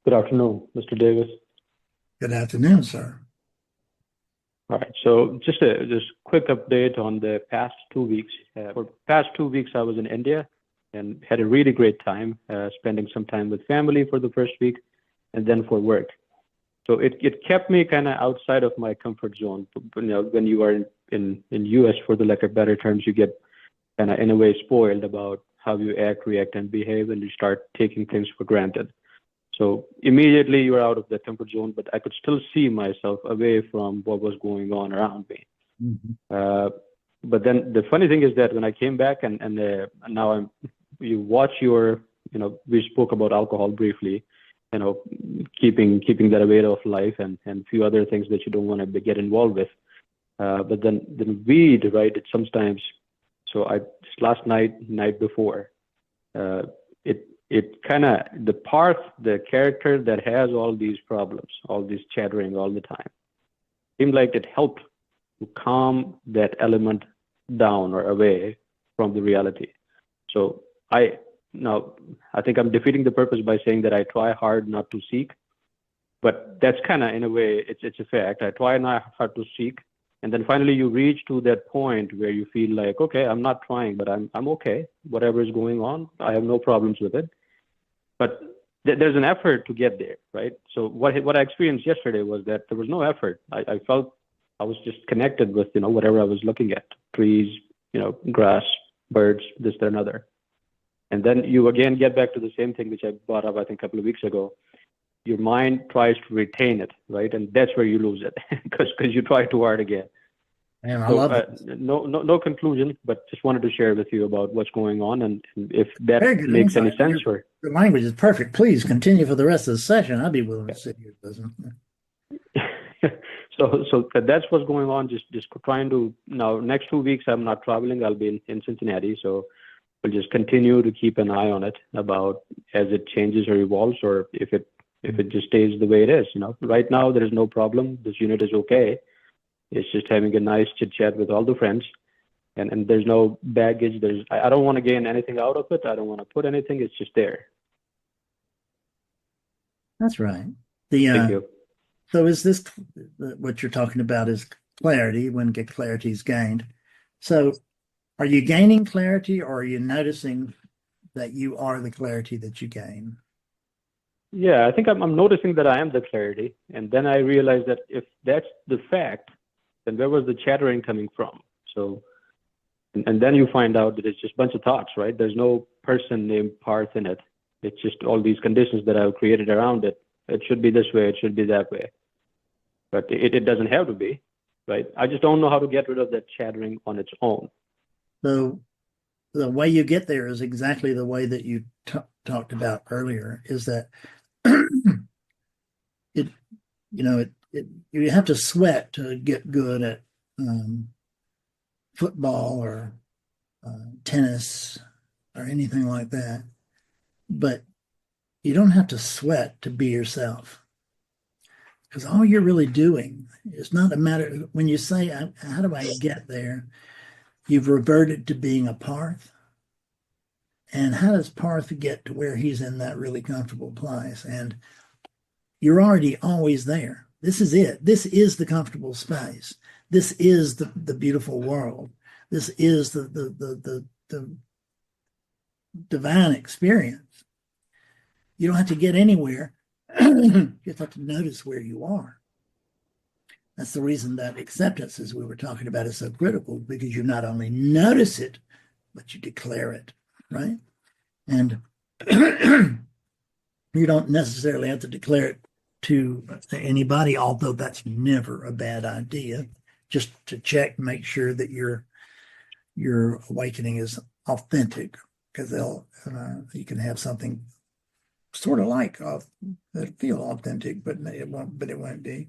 Good afternoon, Mr. Davis. Good afternoon, sir. All right, so just quick update on the past 2 weeks. For past 2 weeks, I was in India and had a really great time, spending some time with family for the first week, and then for work. So it kept me kind of outside of my comfort zone. When you are in US, for the lack of better terms, you get kind of in a way spoiled about how you act, react, and behave, and you start taking things for granted. So immediately you are out of the comfort zone, but I could still see myself away from what was going on around me. Mhm. But then the funny thing is that when I came back and now you watch we spoke about alcohol briefly, keeping that away of life and a few other things that you don't want to get involved with. But then the weed, right? It sometimes, so I just last night before, uh, it kind of the character that has all these problems, all this chattering all the time, seemed like it helped to calm that element down or away from the reality. So now I think I'm defeating the purpose by saying that I try hard not to seek, but that's kind of in a way it's a fact. I try not hard to seek, and then finally you reach to that point where you feel like, okay, I'm not trying, but I'm okay. Whatever is going on, I have no problems with it. But there's an effort to get there, right? So what I experienced yesterday was that there was no effort. I felt I was just connected with whatever I was looking at, trees, grass, birds, this, that, another. And then you again get back to the same thing which I brought up, I think, a couple of weeks ago. Your mind tries to retain it, right? And that's where you lose it because you try too hard again. Man, I So love it. no conclusion, but just wanted to share with you about what's going on and if Very that good makes any insight. sense or. Your language is perfect. Please continue for the rest of the session. I'd be willing to sit here. Doesn't. So that's what's going on. Just trying to now. Next 2 weeks, I'm not traveling. I'll be in Cincinnati, so we'll just continue to keep an eye on it about as it changes or evolves, or if it just stays the way it is. Right now there is no problem. This unit is okay. It's just having a nice chit chat with all the friends, and there's no baggage. I don't want to gain anything out of it. I don't want to put anything. It's just there. That's right. The Thank you. So is this what you're talking about is clarity when clarity is gained? So are you gaining clarity or are you noticing that you are the clarity that you gain? Yeah, I think I'm noticing that I am the clarity, and then I realize that if that's the fact, then where was the chattering coming from? So, and then you find out that it's just a bunch of thoughts, right? There's no person named Parth in it. It's just all these conditions that I've created around it. It should be this way, it should be that way. But it doesn't have to be, right? I just don't know how to get rid of that chattering on its own. So the way you get there is exactly the way that you talked about earlier, is that it you have to sweat to get good at football or tennis or anything like that, but you don't have to sweat to be yourself, because all you're really doing is not a matter when you say how do I get there, you've reverted to being a Parth. And how does Parth get to where he's in that really comfortable place? And you're already always there. This is it. This is the comfortable space. This is the beautiful world. This is the divine experience. You don't have to get anywhere. You just have to notice where you are. That's the reason that acceptance, as we were talking about, is so critical, because you not only notice it, but you declare it, right? And you don't necessarily have to declare it to anybody, although that's never a bad idea, just to check, make sure that your awakening is authentic, because you can have something sort of like that feel authentic, but it won't be.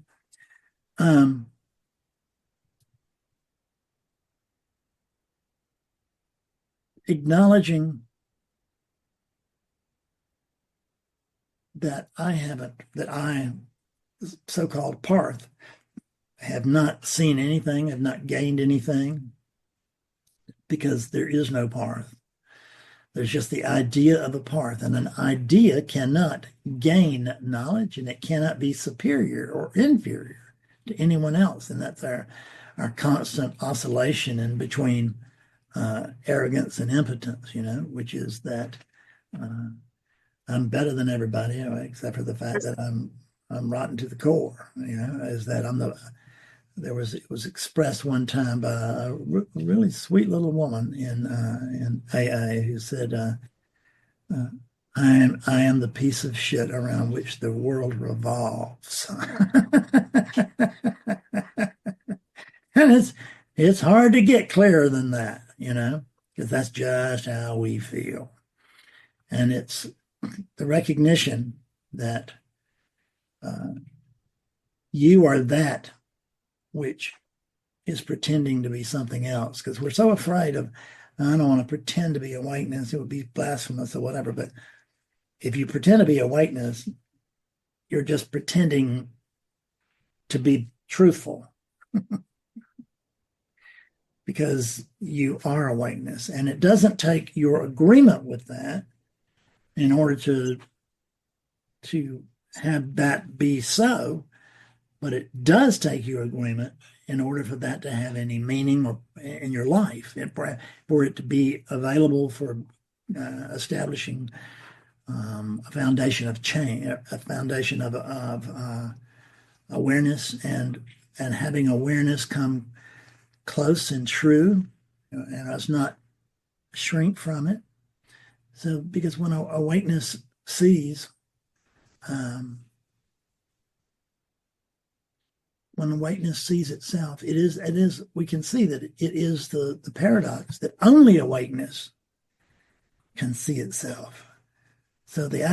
Acknowledging that I, so-called Parth, have not seen anything, have not gained anything, because there is no Parth. There's just the idea of a path, and an idea cannot gain knowledge, and it cannot be superior or inferior to anyone else. And that's our constant oscillation in between arrogance and impotence, which is that I'm better than everybody, except for the fact that I'm rotten to the core. Is that it was expressed one time by a really sweet little woman in AA who said, I am the piece of shit around which the world revolves. And it's hard to get clearer than that, because that's just how we feel. And it's the recognition that you are that which is pretending to be something else, because we're so afraid of, I don't want to pretend to be awakeness, it would be blasphemous or whatever. But if you pretend to be awakeness, you're just pretending to be truthful because you are awakeness. And it doesn't take your agreement with that in order to have that be so, but it does take your agreement in order for that to have any meaning or in your life, and for it to be available for establishing a foundation of change, a foundation of awareness, and having awareness come close and true, and us not shrink from it. So, because when awakeness sees, when awakeness sees itself, it is. We can see that it is the paradox that only awakeness can see itself. So the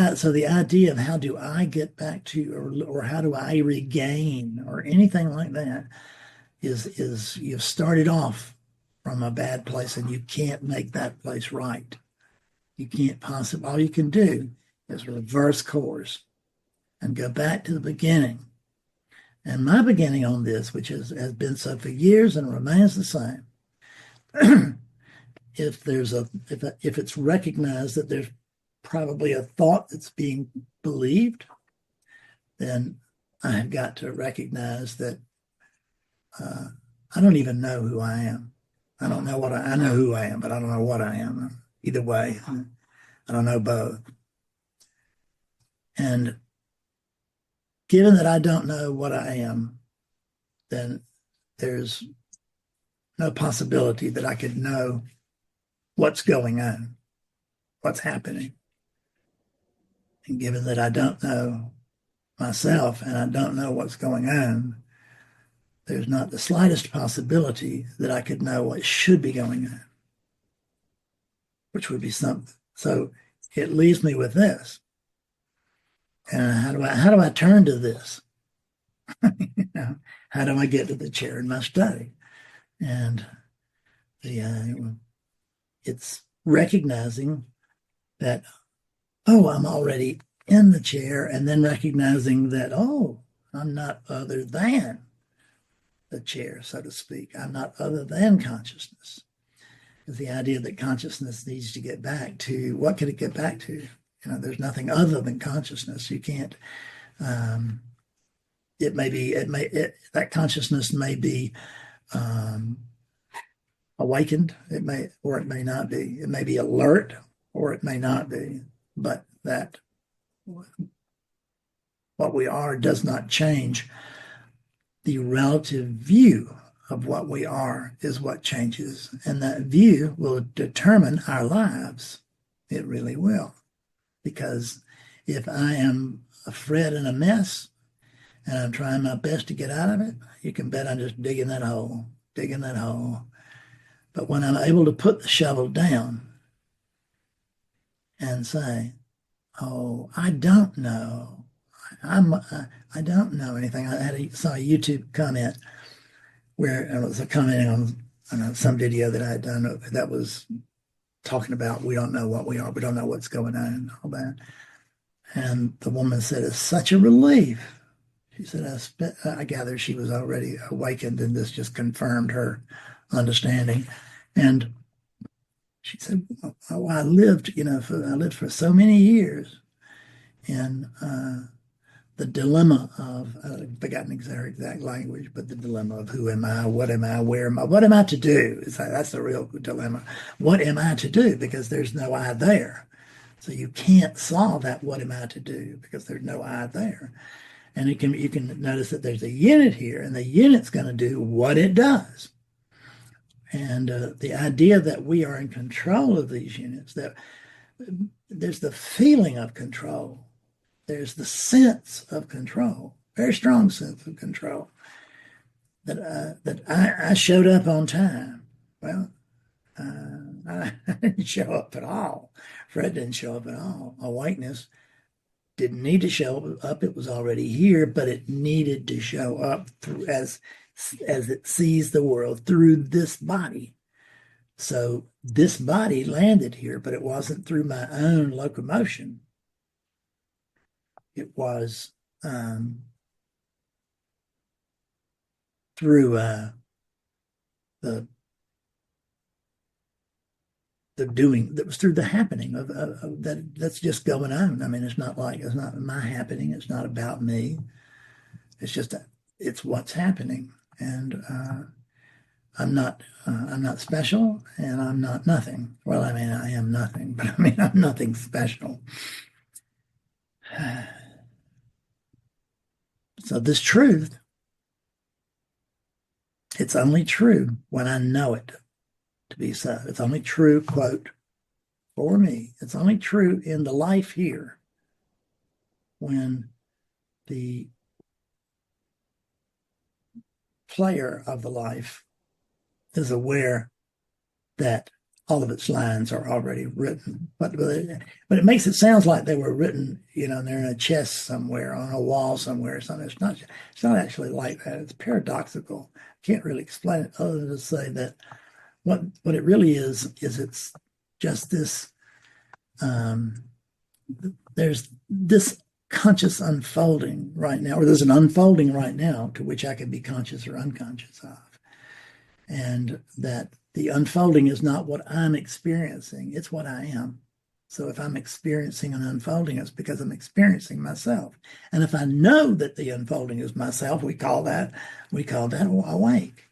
idea of how do I get back to, or how do I regain, or anything like that, is you've started off from a bad place and you can't make that place right. You can't possibly. All you can do is reverse course and go back to the beginning. And my beginning on this, which has been so for years and remains the same, if it's recognized that there's probably a thought that's being believed, then I have got to recognize that I don't even know who I am. I don't know what I know who I am, but I don't know what I am. Either way, I don't know both. And given that I don't know what I am, then there's no possibility that I could know what's going on, what's happening. And given that I don't know myself and I don't know what's going on, there's not the slightest possibility that I could know what should be going on, which would be something. So it leaves me with this. And how do I turn to this? How do I get to the chair in my study? And it's recognizing that, oh, I'm already in the chair, and then recognizing that, oh, I'm not other than the chair, so to speak. I'm not other than consciousness. Because the idea that consciousness needs to get back to, what can it get back to? There's nothing other than consciousness. You can't. That consciousness may be awakened. It may, or it may not be. It may be alert, or it may not be. But that what we are does not change. The relative view of what we are is what changes, and that view will determine our lives. It really will. Because if I am a Fred in a mess and I'm trying my best to get out of it, you can bet I'm just digging that hole. But when I'm able to put the shovel down and say, oh, I don't know. I don't know anything. Saw a YouTube comment where it was a comment on some video that I had done that was talking about we don't know what we are, we don't know what's going on, and all that. And the woman said, it's such a relief. She said, I gather she was already awakened, and this just confirmed her understanding. And She said, "Oh, I lived, I lived for so many years in the dilemma of, I've forgotten exact language, but the dilemma of who am I, where am I, what am I to do? That's the real dilemma. What am I to do? Because there's no I there. So you can't solve that what am I to do because there's no I there. And you can notice that there's a unit here, and the unit's going to do what it does. And the idea that we are in control of these units, that there's the feeling of control, there's the sense of control, very strong sense of control, that I showed up on time. Well, I didn't show up at all. Fred didn't show up at all. Awakeness didn't need to show up. It was already here, but it needed to show up through, as it sees the world through this body. So this body landed here, but it wasn't through my own locomotion. It was through the doing, that was through the happening of that's just going on. I mean, it's not my happening. It's not about me. It's just it's what's happening, and I'm not special, and I'm not nothing. Well, I mean, I am nothing, but I mean, I'm nothing special. So this truth, it's only true when I know it to be so. It's only true, quote, for me. It's only true in the life here when the player of the life is aware that all of its lines are already written. But it makes it sound like they were written, they're in a chest somewhere, on a wall somewhere or something. It's not actually like that. It's paradoxical. Can't really explain it other than to say that what it really is it's just this, there's this conscious unfolding right now, or there's an unfolding right now to which I can be conscious or unconscious of. And that the unfolding is not what I'm experiencing, it's what I am. So if I'm experiencing an unfolding, it's because I'm experiencing myself. And if I know that the unfolding is myself, we call that awake.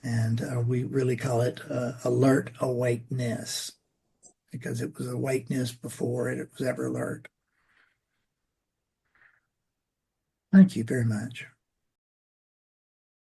And we really call it alert awakeness, because it was awakeness before it was ever alert. Thank you very much.